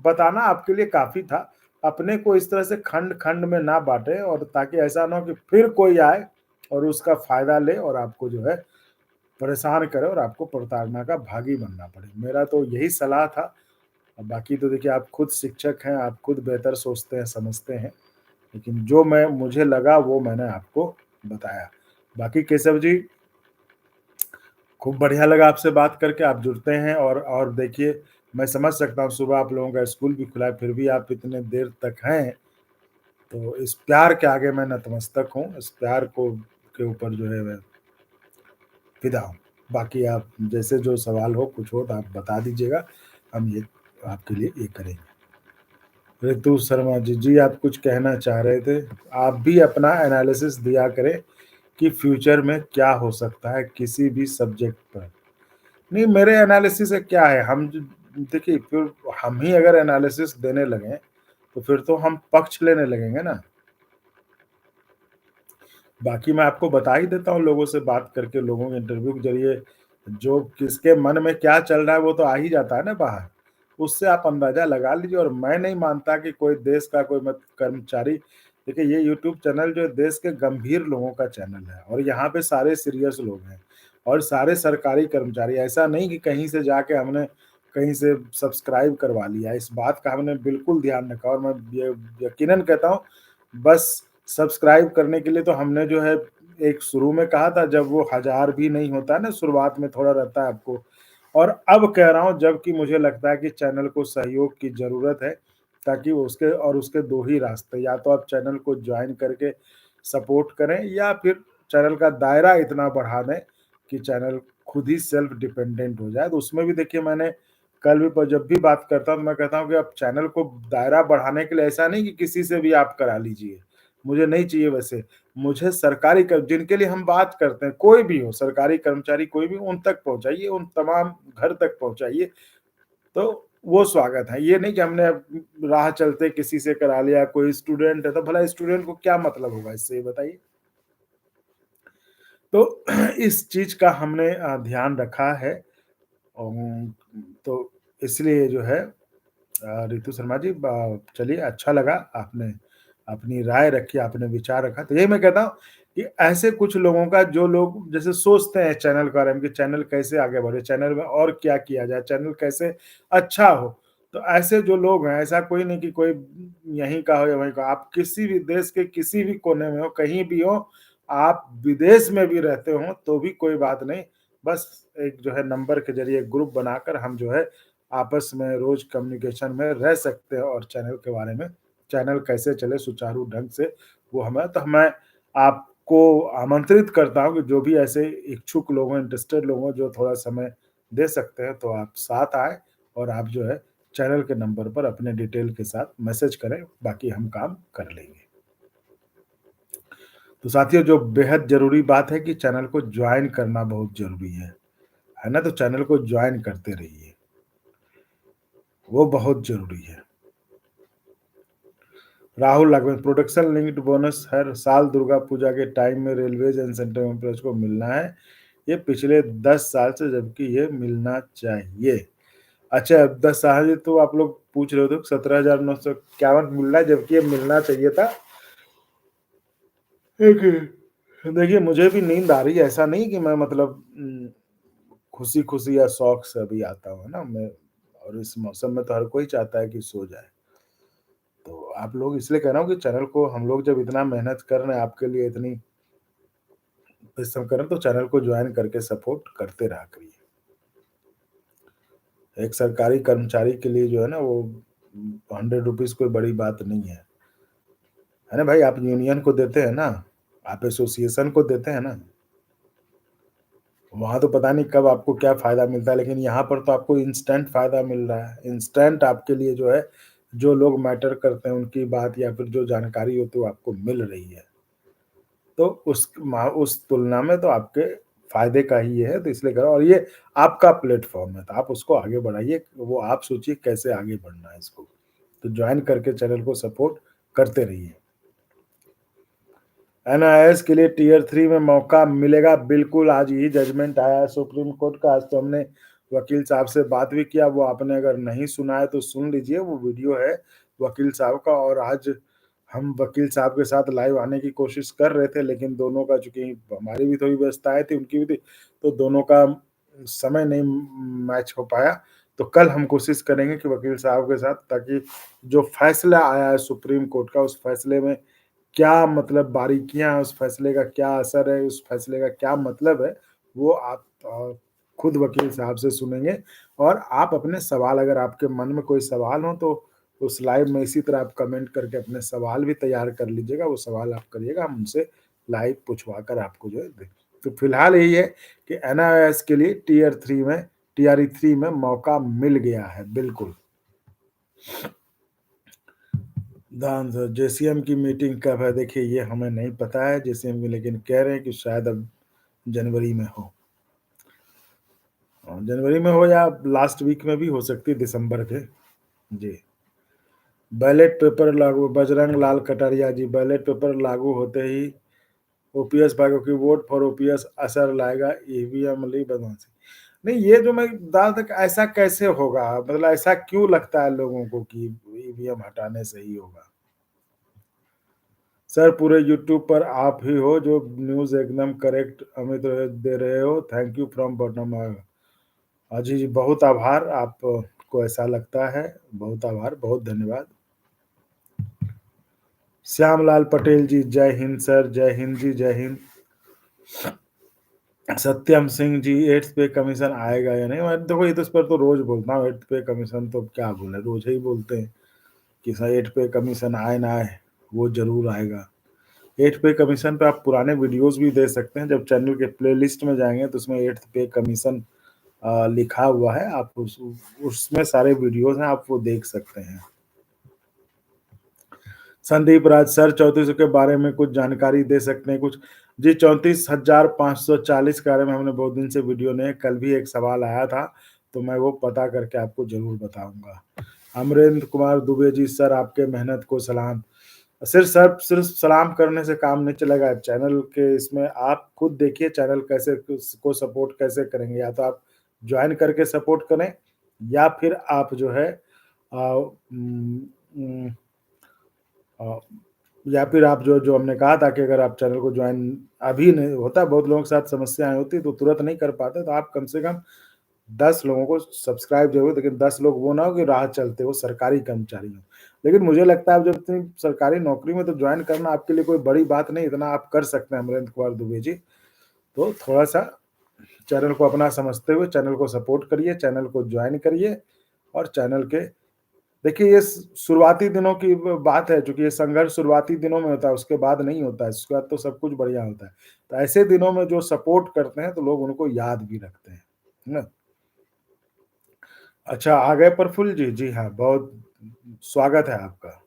बताना आपके लिए काफ़ी था। अपने को इस तरह से खंड-खंड में ना बाँटें, और ताकि ऐसा ना हो कि फिर कोई आए और उसका फ़ायदा ले और आपको जो है परेशान करे, और आपको प्रताड़ना का भागी बनना पड़े। मेरा तो यही सलाह था। अब बाकी तो देखिए आप खुद शिक्षक हैं, आप खुद बेहतर सोचते हैं, समझते हैं। लेकिन जो मुझे लगा वो मैंने आपको बताया। बाकी केशव जी, खूब बढ़िया लगा आपसे बात करके, आप जुड़ते हैं, और देखिए मैं समझ सकता हूँ सुबह आप लोगों का स्कूल भी खुला है, फिर भी आप इतने देर तक हैं, तो इस प्यार के आगे मैं नतमस्तक हूँ। इस प्यार को के ऊपर जो है मैं फिदा हूँ। बाकी आप जैसे जो सवाल हो, कुछ हो तो आप बता दीजिएगा, हम ये आपके लिए ये करेंगे। ऋतु शर्मा जी, जी आप कुछ कहना चाह रहे थे? आप भी अपना एनालिसिस दिया करें कि फ्यूचर में क्या हो सकता है किसी भी सब्जेक्ट पर। नहीं, मेरे एनालिसिस से क्या है, हम ज देखिए फिर हम ही अगर एनालिसिस देने लगें, तो फिर तो हम पक्ष लेने लगेंगे ना। बाकी मैं आपको बता ही देता हूँ, लोगों से बात करके, लोगों के इंटरव्यू के ज़रिए जो किसके मन में क्या चल रहा है वो तो आ ही जाता है ना बाहर। उससे आप अंदाज़ा लगा लीजिए, और मैं नहीं मानता कि कोई देश का कोई मत कर्मचारी देखिए ये यूट्यूब चैनल जो है देश के गंभीर लोगों का चैनल है और यहाँ पे सारे सीरियस लोग हैं और सारे सरकारी कर्मचारी, ऐसा नहीं कि कहीं से जाके हमने कहीं से सब्सक्राइब करवा लिया, इस बात का हमने बिल्कुल ध्यान रखा और मैं ये यकीनन कहता हूँ, बस सब्सक्राइब करने के लिए तो हमने जो है एक शुरू में कहा था जब वो 1000 भी नहीं होता है ना, शुरुआत में थोड़ा रहता है आपको, और अब कह रहा हूँ जबकि मुझे लगता है कि चैनल को सहयोग की ज़रूरत है, ताकि उसके 2 ही रास्ते, या तो आप चैनल को जॉइन करके सपोर्ट करें या फिर चैनल का दायरा इतना बढ़ा दें कि चैनल खुद ही सेल्फ डिपेंडेंट हो जाए। तो उसमें भी देखिए मैंने कल भी जब भी बात करता हूँ तो मैं कहता हूँ कि आप चैनल को दायरा बढ़ाने के लिए ऐसा नहीं कि किसी से भी आप करा लीजिए, मुझे नहीं चाहिए वैसे। मुझे सरकारी क जिनके लिए हम बात करते हैं, कोई भी हो, सरकारी कर्मचारी कोई भी, उन तक पहुँचाइए, उन तमाम घर तक पहुँचाइए, तो वो स्वागत है। ये नहीं कि हमने अब राह चलते किसी से करा लिया, कोई स्टूडेंट है, तो भला स्टूडेंट को क्या मतलब होगा इससे, ये बताइए? तो इस चीज़ का हमने ध्यान रखा है। तो इसलिए जो है रितु शर्मा जी, चलिए अच्छा लगा आपने अपनी राय रखी, आपने विचार रखा। तो यही मैं कहता हूँ कि ऐसे कुछ लोगों का, जो लोग जैसे सोचते हैं चैनल के बारे में कि चैनल कैसे आगे बढ़े, चैनल में और क्या किया जाए, चैनल कैसे अच्छा हो। तो ऐसे जो लोग हैं, ऐसा कोई नहीं कि कोई यहीं का हो या वहीं का, आप किसी भी देश के किसी भी कोने में हो, कहीं भी हो, आप विदेश में भी रहते हो तो भी कोई बात नहीं। बस एक जो है नंबर के ज़रिए ग्रुप बनाकर हम जो है आपस में रोज़ कम्युनिकेशन में रह सकते हैं और चैनल के बारे में, चैनल कैसे चले सुचारू ढंग से, वो हमें तो मैं आपको आमंत्रित करता हूँ कि जो भी ऐसे इच्छुक लोग हैं, इंटरेस्टेड लोग हैं, जो थोड़ा समय दे सकते हैं, तो आप साथ आएँ और आप जो है चैनल के नंबर पर अपने डिटेल के साथ मैसेज करें, बाकी हम काम कर लेंगे। तो साथियों, जो बेहद ज़रूरी बात है कि चैनल को जॉइन करना बहुत ज़रूरी है ना? तो चैनल को जॉइन करते रहिए, वो बहुत ज़रूरी है। Rahul Raghavan, production linked bonus हर साल दुर्गा पूजा के टाइम में रेलवेज एंड सेंट्रल एम्प्लॉयज को मिलना है। ये पिछले 10 साल से, जबकि ये मिलना चाहिए। अच्छा, 10 साल तो आप लोग पूछ रहे हो तो 17,951 मिल रहा है, जबकि ये मिलना चाहिए था। देखिए मुझे भी नींद आ रही है, ऐसा नहीं कि मैं मतलब खुशी-खुशी या शौक से अभी आता हूँ, है ना? मैं, और इस मौसम में तो हर कोई चाहता है कि सो जाए। तो आप लोग, इसलिए कह रहा हूँ कि चैनल को हम लोग जब इतना मेहनत कर रहे हैं आपके लिए, इतनी परिश्रम कर रहे हैं, तो चैनल को जॉइन करके सपोर्ट करते रहा करिए। एक सरकारी कर्मचारी के लिए जो है ना वो ₹100 कोई बड़ी बात नहीं है ना भाई? आप यूनियन को देते हैं ना, आप एसोसिएशन को देते हैं ना, वहाँ तो पता नहीं कब आपको क्या फ़ायदा मिलता है, लेकिन यहाँ पर तो आपको इंस्टेंट फ़ायदा मिल रहा है। इंस्टेंट आपके लिए जो है, जो लोग मैटर करते हैं उनकी बात या फिर जो जानकारी होती है वो आपको मिल रही है। तो उस तुलना में तो आपके फ़ायदे का ही ये है, तो इसलिए कह रहा हूँ, और ये आपका प्लेटफ़ॉर्म है, तो आप उसको आगे बढ़ाइए, वो आप सोचिए कैसे आगे बढ़ना है इसको। तो जॉइन करके चैनल को सपोर्ट करते रहिए। एनआईएएस के लिए टियर 3 में मौका मिलेगा, बिल्कुल आज ही जजमेंट आया है सुप्रीम कोर्ट का। आज तो हमने वकील साहब से बात भी किया, वो आपने अगर नहीं सुना है तो सुन लीजिए, वो वीडियो है वकील साहब का। और आज हम वकील साहब के साथ लाइव आने की कोशिश कर रहे थे, लेकिन दोनों का, चूँकि हमारी भी थोड़ी व्यस्तताएँ थी, उनकी भी थी, तो दोनों का समय नहीं मैच हो पाया। तो कल हम कोशिश करेंगे कि वकील साहब के साथ, ताकि जो फैसला आया है सुप्रीम कोर्ट का, उस फैसले में क्या मतलब बारीकियाँ हैं, उस फैसले का क्या असर है, उस फैसले का क्या मतलब है, वो आप खुद वकील साहब से सुनेंगे। और आप अपने सवाल, अगर आपके मन में कोई सवाल हो, तो उस लाइव में इसी तरह आप कमेंट करके अपने सवाल भी तैयार कर लीजिएगा, वो सवाल आप करिएगा, हम उनसे लाइव पूछवा कर आपको जो है दें। तो फिलहाल यही है कि एनआईएएस के लिए टीआरई 3 में मौका मिल गया है, बिल्कुल। दान सर, जेसीएम की मीटिंग कब है? देखिए ये हमें नहीं पता है जेसीएम की, लेकिन कह रहे हैं कि शायद अब जनवरी में हो। जनवरी में हो या लास्ट वीक में भी हो सकती है, दिसंबर के। जी। बैलेट पेपर लागू, बजरंग लाल कटारिया जी, बैलेट पेपर लागू होते ही ओपीएस भाइयों की वोट फॉर ओपीएस असर लाएगा, ईवीएम ली बदमाशी। नहीं, ये जो मैं जहाँ तक, ऐसा कैसे होगा? मतलब ऐसा क्यों लगता है लोगों को कि ईवीएम हटाने से ही होगा? सर पूरे यूट्यूब पर आप ही हो जो न्यूज़ एकदम करेक्ट अमित दे रहे हो। Thank you from bottom. जी, जी, बहुत आभार आपको ऐसा लगता है। बहुत आभार, बहुत धन्यवाद। श्यामलाल पटेल जी, जय हिंद सर, जय हिंद जी, जय हिंद। सत्यम सिंह जी, 8th पे कमीशन आएगा या नहीं? मैं देखो ये तो इस पर तो रोज़ बोलता हूँ, 8th पे कमीशन तो क्या बोलें, रोज़ ही बोलते हैं कि सर 8th पे कमीशन आए ना आए, वो ज़रूर आएगा। 8th पे कमीशन पे आप पुराने वीडियोज़ भी देख सकते हैं, जब चैनल के प्लेलिस्ट में जाएँगे तो उसमें 8th पे कमीशन लिखा हुआ है, आप उसमें सारे वीडियोज़ हैं, आप वो देख सकते हैं। संदीप राज सर 3400 के बारे में कुछ जानकारी दे सकते हैं कुछ? जी, 34,540 के बारे में हमने बहुत दिन से वीडियो नहीं, कल भी एक सवाल आया था, तो मैं वो पता करके आपको ज़रूर बताऊँगा। अमरेंद्र कुमार दुबे जी, सर आपके मेहनत को सलाम। सिर्फ सलाम करने से काम नहीं चलेगा, चैनल के इसमें आप खुद देखिए चैनल कैसे को सपोर्ट कैसे करेंगे, या तो आप जॉइन करके सपोर्ट करें या फिर आप जो है अ, उम उम अ, या फिर आप जो जो हमने कहा था कि अगर आप चैनल को जॉइन अभी नहीं होता है, बहुत लोगों के साथ समस्याएँ होती हैं, तो तुरंत नहीं कर पाते, तो आप कम से कम 10 लोगों को सब्सक्राइब ज़रूर, लेकिन 10 लोग वो ना हो कि राह चलते हो, सरकारी कर्मचारी हों। लेकिन मुझे लगता है आप जब इतनी सरकारी नौकरी में तो जॉइन करना आपके लिए कोई बड़ी बात नहीं, इतना आप कर सकते हैं अमरेंद्र कुमार दुबे जी। तो थोड़ा-सा चैनल को अपना समझते हुए चैनल को सपोर्ट करिए, चैनल को जॉइन करिए और चैनल के देखिए ये शुरुआती दिनों की बात है, चूँकि ये संघर्ष शुरुआती दिनों में होता है, उसके बाद नहीं होता है, उसके बाद तो सब कुछ बढ़िया होता है। तो ऐसे दिनों में जो सपोर्ट करते हैं, तो लोग उनको याद भी रखते हैं। है ना? अच्छा, आ गए प्रफुल्ल जी? जी हाँ, बहुत स्वागत है आपका।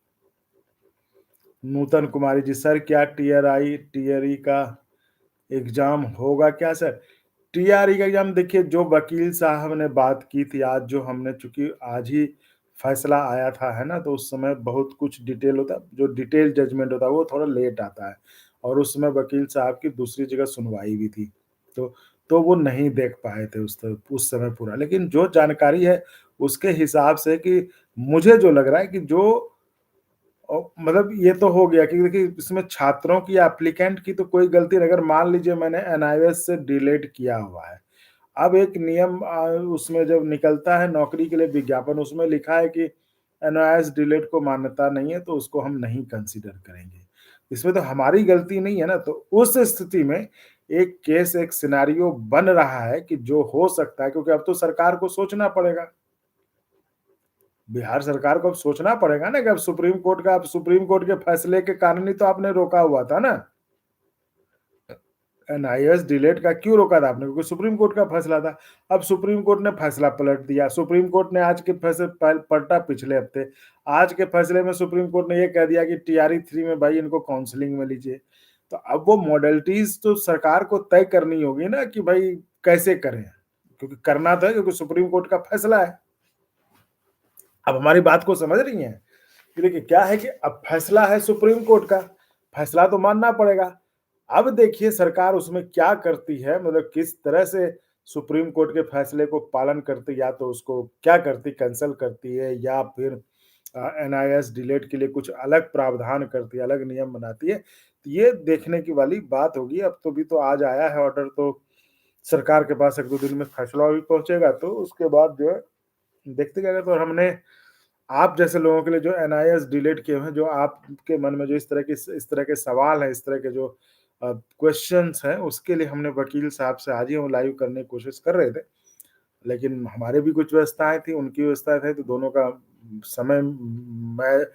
नूतन कुमारी जी, सर क्या टीआरई का एग्ज़ाम होगा क्या सर? टीआरई का एग्ज़ाम देखिए जो वकील साहब ने बात की थी आज जो हमने चूँकि आज ही फैसला आया था, है ना? तो उस समय बहुत कुछ डिटेल होता है, जो डिटेल जजमेंट होता है वो थोड़ा लेट आता है और उस समय वकील साहब की दूसरी जगह सुनवाई भी थी। तो तो वो नहीं देख पाए थे उस समय पूरा। लेकिन जो जानकारी है उसके हिसाब से कि मुझे जो लग रहा है कि जो मतलब ये तो हो गया कि देखिए इसमें छात्रों की एप्लीकेंट की तो कोई गलती नहीं, अगर मान लीजिए मैंने एनआईओएस से डिलीट किया हुआ है। अब एक नियम उसमें जब निकलता है नौकरी के लिए विज्ञापन उसमें लिखा है कि एनआईओएस डिलीट को मान्यता नहीं है तो उसको हम नहीं कंसीडर करेंगे। इसमें तो हमारी गलती नहीं है ना, तो उस स्थिति में एक केस एक सिनेरियो बन रहा है कि जो हो सकता है क्योंकि अब तो सरकार को सोचना पड़ेगा। बिहार सरकार को अब सोचना पड़ेगा ना कि अब सुप्रीम कोर्ट के फैसले के कारण ही तो आपने रोका हुआ था ना। एनआईएस डिलेट का क्यों रोका था आपने? क्योंकि सुप्रीम कोर्ट का फैसला था। अब सुप्रीम कोर्ट ने फैसला पलट दिया। सुप्रीम कोर्ट ने आज के फैसले पलटा पिछले हफ्ते। आज के फैसले में सुप्रीम कोर्ट ने ये कह दिया कि टीआरई 3 में भाई इनको काउंसलिंग में लीजिए। तो अब वो मॉडलिटीज़ तो सरकार को तय करनी होगी ना कि भाई कैसे करें? क्योंकि करना तो है क्योंकि सुप्रीम कोर्ट का फैसला है। अब हमारी बात को समझ रही हैं? कि देखिए क्या है कि अब फैसला है सुप्रीम कोर्ट का, फैसला तो मानना पड़ेगा। अब देखिए सरकार उसमें क्या करती है, मतलब किस तरह से सुप्रीम कोर्ट के फैसले को पालन करती है, या तो उसको क्या करती कैंसल करती है या फिर एनआईएस डिलीट के लिए कुछ अलग प्रावधान करती है, अलग नियम बनाती है। तो ये देखने की वाली बात होगी। अब तो भी तो आज आया है ऑर्डर, तो सरकार के पास 1-2 दिन में फैसला भी पहुँचेगा, तो उसके बाद जो है देखते जाएगा। तो हमने आप जैसे लोगों के लिए जो एनआईएस डिलीट किए हुए हैं, जो आपके मन में जो इस तरह के सवाल हैं, इस तरह के जो क्वेश्चन्स हैं, उसके लिए हमने वकील साहब से आज ही हम लाइव करने की कोशिश कर रहे थे। लेकिन हमारे भी कुछ व्यवस्थाएँ थी, उनकी व्यवस्थाएँ थी, तो दोनों का समय मैं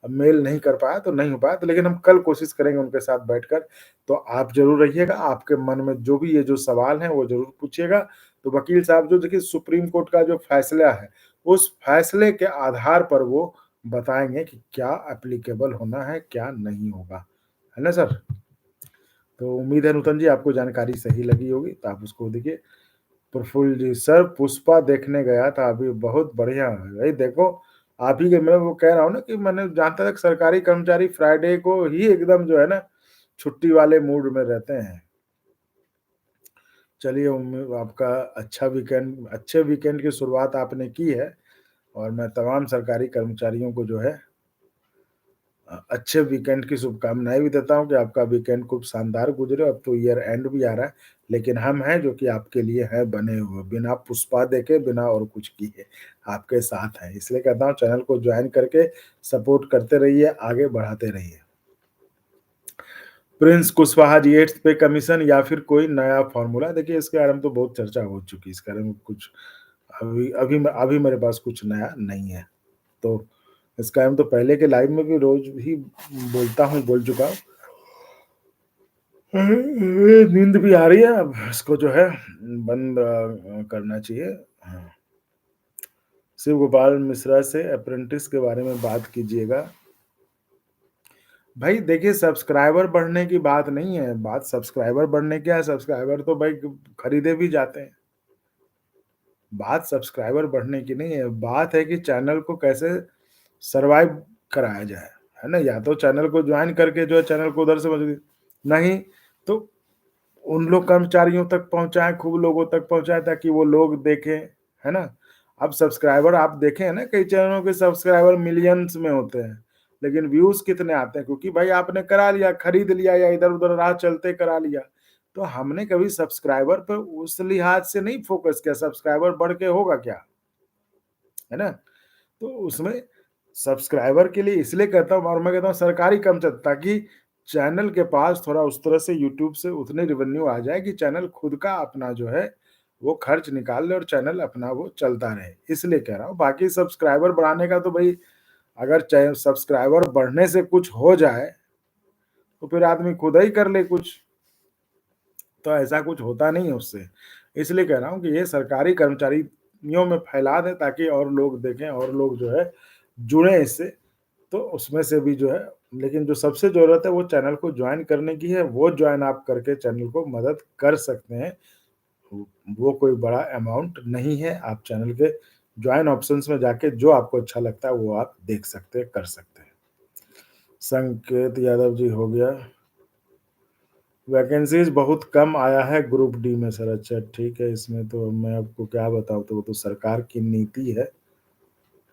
मेल नहीं कर पाया, तो नहीं हो पाया। तो लेकिन हम कल कोशिश करेंगे उनके साथ बैठकर। तो आप ज़रूर रहिएगा, आपके मन में जो भी ये जो सवाल हैं, वो ज़रूर पूछिएगा। तो वकील साहब जो देखिए सुप्रीम कोर्ट का जो फैसला है, उस फैसले के आधार पर वो बताएँगे कि क्या एप्लीकेबल होना है, क्या नहीं होगा। है ना सर? तो उम्मीद है नूतन जी आपको जानकारी सही लगी होगी, तो आप उसको देखिए। प्रफुल्ल जी, सर पुष्पा देखने गया था अभी, बहुत बढ़िया है। भाई देखो, आप ही के मैं वो कह रहा हूँ ना कि मैंने जहाँ तक सरकारी कर्मचारी फ्राइडे को ही एकदम जो है ना, छुट्टी वाले मूड में रहते हैं। चलिए आपका अच्छे वीकेंड की शुरुआत आपने की है और मैं तमाम सरकारी कर्मचारियों को जो है अच्छे वीकेंड की शुभकामनाएँ भी देता हूँ कि आपका वीकेंड खूब शानदार गुज़रे। अब तो ईयर एंड भी आ रहा है, लेकिन हम हैं जो कि आपके लिए हैं बने हुए, बिना पुष्पा देखे, बिना और कुछ किए, आपके साथ हैं। इसलिए कहता हूँ चैनल को जॉइन करके सपोर्ट करते रहिए, आगे बढ़ाते रहिए। प्रिंस कुशवाहा जीएट्स पे कमीशन या फिर कोई नया फ़ॉर्मूला? देखिए, इसके बारे में तो बहुत चर्चा हो चुकी है, इसके बारे में कुछ अभी मेरे पास कुछ नया नहीं है। तो इसके बारे में तो पहले के लाइव में भी रोज़ ही बोलता हूँ, बोल चुका हूँ। नींद भी आ रही है, अब इसको जो है बंद करना चाहिए। हाँ, शिव गोपाल मिश्रा से अप्रेंटिस के बारे में बात कीजिएगा। भाई देखिए, सब्सक्राइबर बढ़ने की बात नहीं है, बात सब्सक्राइबर बढ़ने की है, सब्सक्राइबर तो भाई खरीदे भी जाते हैं। बात सब्सक्राइबर बढ़ने की नहीं है, बात है कि चैनल को कैसे सर्वाइव कराया जाए, है ना? या तो चैनल को जॉइन करके जो है चैनल को उधर से मजबूती नहीं, तो उन लोग कर्मचारियों तक पहुँचाएँ, खूब लोगों तक पहुँचाएँ ताकि वो लोग देखें, है ना? अब सब्सक्राइबर आप देखें ना, कई चैनलों के सब्सक्राइबर मिलियंस में होते हैं, लेकिन व्यूज़ कितने आते हैं? क्योंकि भाई आपने करा लिया, खरीद लिया या इधर-उधर राह चलते करा लिया। तो हमने कभी सब्सक्राइबर पे उस लिहाज से नहीं फ़ोकस किया, सब्सक्राइबर बढ़ के होगा क्या? है ना? तो उसमें सब्सक्राइबर के लिए इसलिए कहता हूँ और मैं कहता हूँ सरकारी कर्मचारी ताकि चैनल के पास थोड़ा उस तरह से यूट्यूब से उतनी रेवेन्यू आ जाए कि चैनल खुद का अपना जो है वो खर्च निकाल ले और चैनल अपना वो चलता रहे, इसलिए कह रहा हूँ। बाकी सब्सक्राइबर बढ़ाने का तो भई अगर चाहे सब्सक्राइबर बढ़ने से कुछ हो जाए, तो फिर आदमी खुद ही कर ले कुछ। तो ऐसा कुछ होता नहीं है उससे। इसलिए कह रहा हूँ कि ये सरकारी कर्मचारियों में फैला दें ताकि और लोग देखें और लोग जो है जुड़ें इससे, तो उसमें से भी जो है लेकिन जो सबसे ज़रूरत है वो चैनल को जॉइन करने की है, वो जॉइन आप करके चैनल को मदद कर सकते हैं। वो कोई बड़ा अमाउंट नहीं है, आप चैनल के जॉइन ऑप्शंस में जाके जो आपको अच्छा लगता है वो आप देख सकते हैं, कर सकते हैं। संकेत यादव जी हो गया। वैकेंसीज़ बहुत कम आया है ग्रुप डी में सर। अच्छा ठीक है, इसमें तो मैं आपको क्या बताऊँ, तो वो तो सरकार की नीति है,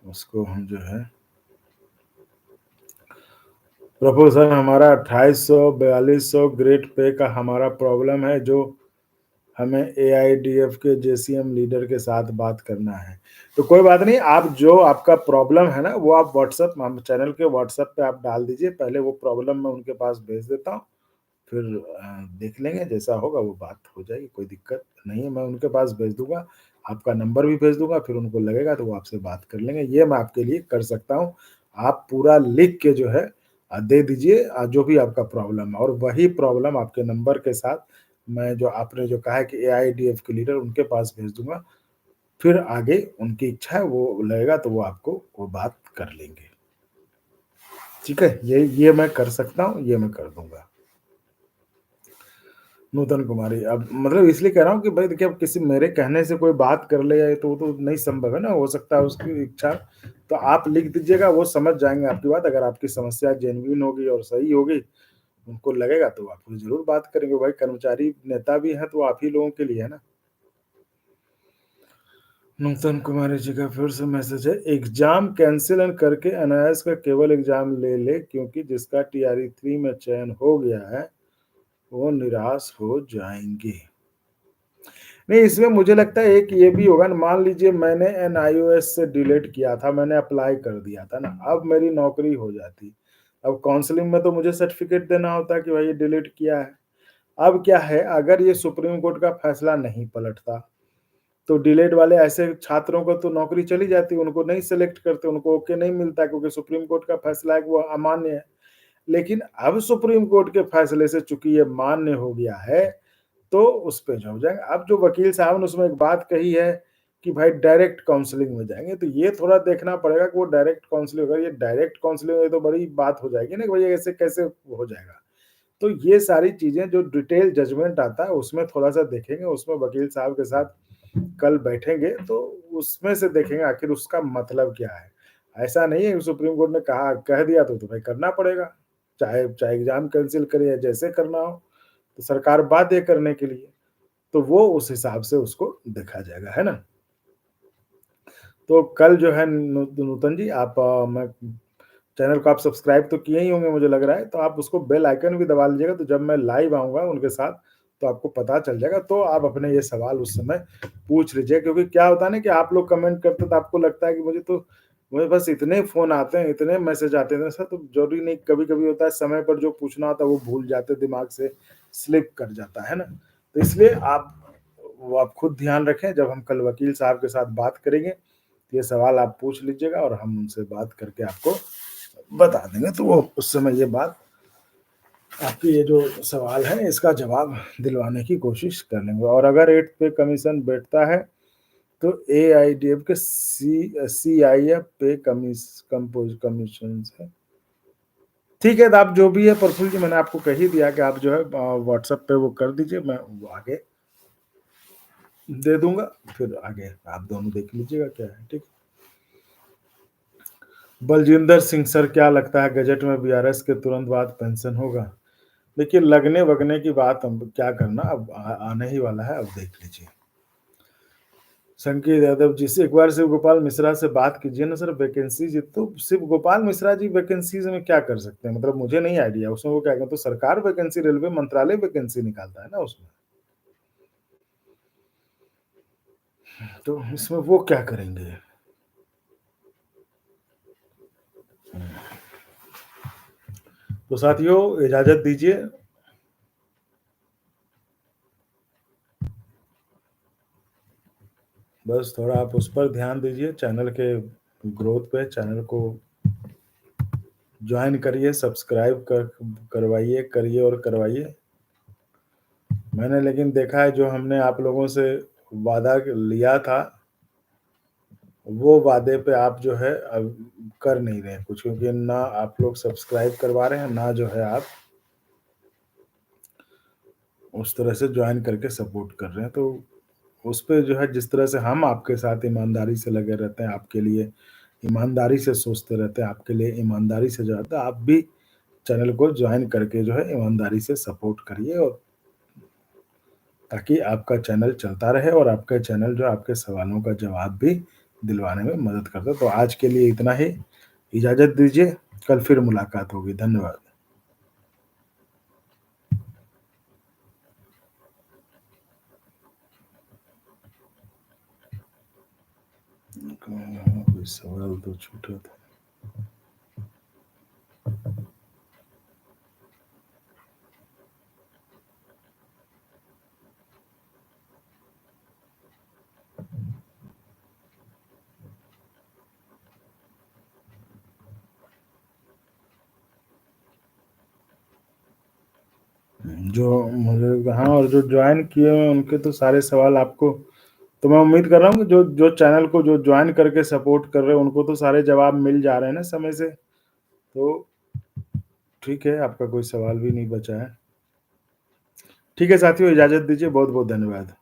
उसको हम जो है प्रफुल्ल सर हमारा 2800-4200 ग्रेड पे का हमारा प्रॉब्लम है, जो हमें एआईडीएफ के जेसीएम लीडर के साथ बात करना है। तो कोई बात नहीं, आप जो आपका प्रॉब्लम है ना, वो आप व्हाट्सएप हम चैनल के व्हाट्सएप पे आप डाल दीजिए, पहले वो प्रॉब्लम मैं उनके पास भेज देता हूँ। फिर देख लेंगे जैसा होगा वो बात हो जाएगी, कोई दिक्कत नहीं है, मैं उनके पास भेज दूँगा, आपका नंबर भी भेज दूँगा, फिर उनको लगेगा तो वो आपसे बात कर लेंगे, ये मैं आपके लिए कर सकता हूँ। आप पूरा लिख के जो है दे दीजिए जो भी आपका प्रॉब्लम है और वही प्रॉब्लम आपके नंबर के साथ मैं जो आपने जो कहा है कि एआईडीएफ के लीडर उनके पास भेज दूँगा, फिर आगे उनकी इच्छा है वो लगेगा तो वो आपको वो बात कर लेंगे। ठीक है? ये मैं कर सकता हूँ, ये मैं कर दूँगा। नूतन कुमारी, अब मतलब इसलिए कह रहा हूँ कि भाई देखिए अब किसी मेरे कहने से कोई बात कर ले या तो वो तो नहीं संभव है ना, हो सकता है उसकी इच्छा। तो आप लिख दीजिएगा, वो समझ जाएँगे आपकी बात, अगर आपकी समस्या जेनुइन होगी और सही होगी, उनको लगेगा तो आपसे ज़रूर बात करेंगे। भाई कर्मचारी नेता भी हैं तो आप ही लोगों के लिए है ना। नूतन कुमारी जी का फिर से मैसेज है, एग्ज़ाम कैंसल एंड करके एनआईएएस का केवल एग्ज़ाम ले ले क्योंकि जिसका टीआरई 3 में चयन हो गया है, वो निराश हो जाएँगे। नहीं, इसमें मुझे लगता है एक ये भी होगा ना, मान लीजिए मैंने एनआईओएस से डिलीट किया था, मैंने अप्लाई कर दिया था ना, अब मेरी नौकरी हो जाती। अब काउंसलिंग में तो मुझे सर्टिफ़िकेट देना होता है कि भाई ये डिलीट किया है। अब क्या है, अगर ये सुप्रीम कोर्ट का फैसला नहीं पलटता, तो डिलेड वाले ऐसे छात्रों को तो नौकरी चली जाती, उनको नहीं सेलेक्ट करते, उनको ओके नहीं मिलता क्योंकि सुप्रीम कोर्ट का फैसला है कि वो अमान्य है। लेकिन अब सुप्रीम कोर्ट के फैसले से चूँकि ये मान्य हो गया है, तो उस पे जो हो जाएगा। अब जो वकील साहब ने उसमें एक बात कही है कि भाई डायरेक्ट काउंसलिंग में जाएँगे, तो ये थोड़ा देखना पड़ेगा कि वो डायरेक्ट काउंसलिंग अगर ये डायरेक्ट काउंसलिंग है तो बड़ी बात हो जाएगी ना कि भाई ऐसे कैसे हो जाएगा। तो ये सारी चीज़ें जो डिटेल जजमेंट आता है उसमें थोड़ा-सा देखेंगे, उसमें वकील साहब के साथ कल बैठेंगे तो उसमें से देखेंगे आखिर उसका मतलब क्या है। ऐसा नहीं है कि सुप्रीम कोर्ट ने कहा कह दिया तो तुम्हें करना पड़ेगा, चाहे चाहे एग्ज़ाम कैंसल करे या जैसे करना हो, तो सरकार बाध्य है करने के लिए। तो वो उस हिसाब से उसको देखा जाएगा, है ना? तो कल जो है नूतन जी आप मैं चैनल को आप सब्सक्राइब तो किए ही होंगे मुझे लग रहा है, तो आप उसको बेल आइकन भी दबा लीजिएगा, तो जब मैं लाइव आऊँगा उनके साथ, तो आपको पता चल जाएगा, तो आप अपने ये सवाल उस समय पूछ लीजिए। क्योंकि क्या होता है ना कि आप लोग कमेंट करते हैं तो आपको लगता है कि मुझे बस इतने फ़ोन आते हैं, इतने मैसेज आते हैं सर, तो ज़रूरी नहीं, कभी-कभी होता है समय पर जो पूछना होता है वो भूल जाते हैं, दिमाग से स्लिप कर जाता है ना? तो इसलिए आप खुद ध्यान रखें, जब हम कल वकील साहब के साथ बात करेंगे, तो ये सवाल आप पूछ लीजिएगा और हम उनसे बात करके आपको बता देंगे। तो वो उस समय ये बात आपके ये जो सवाल है इसका जवाब दिलवाने की कोशिश कर लेंगे। और अगर 8 पे कमीशन बैठता है तो एआईडीएफ के सीआईएफ पे कमीशंस है। ठीक है, तो आप जो भी है प्रफुल्ल जी, मैंने आपको कह ही दिया कि आप जो है व्हाट्सएप पे वो कर दीजिए, मैं वो आगे दे दूँगा, फिर आगे आप दोनों देख लीजिएगा क्या है, ठीक है? बलजिंदर सिंह सर, क्या लगता है गजट में बीआरएस के तुरंत बाद पेंशन होगा? देखिए, लगने-वगने की बात हम क्या करना, अब आने ही वाला है, अब देख लीजिए। संकेत यादव जी से एक बार शिव गोपाल मिश्रा से बात कीजिए ना सर, वैकेंसीज तो शिव गोपाल मिश्रा जी वैकेंसीज में क्या कर सकते हैं? मतलब मुझे नहीं आइडिया उसमें, वो क्या कहते हैं, तो सरकार वैकेंसी, रेलवे मंत्रालय वैकेंसी निकालता है ना उसमें, तो इसमें वो क्या करेंगे? तो साथियों, इजाजत दीजिए। बस थोड़ा आप उस पर ध्यान दीजिए, चैनल के ग्रोथ पे, चैनल को ज्वाइन करिए, सब्सक्राइब करवाइए, करिए और करवाइए। मैंने लेकिन देखा है, जो हमने आप लोगों से वादा लिया था, वो वादे पे आप जो है अब कर नहीं रहे हैं कुछ, क्योंकि ना आप लोग सब्सक्राइब करवा रहे हैं, ना जो है आप उस तरह से ज्वाइन करके सपोर्ट कर रहे हैं। तो उस पे जो है, जिस तरह से हम आपके साथ ईमानदारी से लगे रहते हैं, आपके लिए ईमानदारी से सोचते रहते हैं, आपके लिए ईमानदारी से जो है, आप भी चैनल को ज्वाइन करके जो है ईमानदारी से सपोर्ट करिए, और ताकि आपका चैनल चलता रहे और आपका चैनल जो आपके सवालों का जवाब भी दिलवाने में मदद करता है। तो आज के लिए इतना ही, इजाज़त दीजिए, कल फिर मुलाकात होगी। धन्यवाद। कोई सवाल तो छूटा था। जो मुझे, हाँ, और जो ज्वाइन किए हुए हैं उनके तो सारे सवाल आपको, तो मैं उम्मीद कर रहा हूँ कि जो जो चैनल को जो ज्वाइन करके सपोर्ट कर रहे हैं उनको तो सारे जवाब मिल जा रहे हैं ना समय से। तो ठीक है, आपका कोई सवाल भी नहीं बचा है। ठीक है साथियों, इजाज़त दीजिए, बहुत-बहुत धन्यवाद।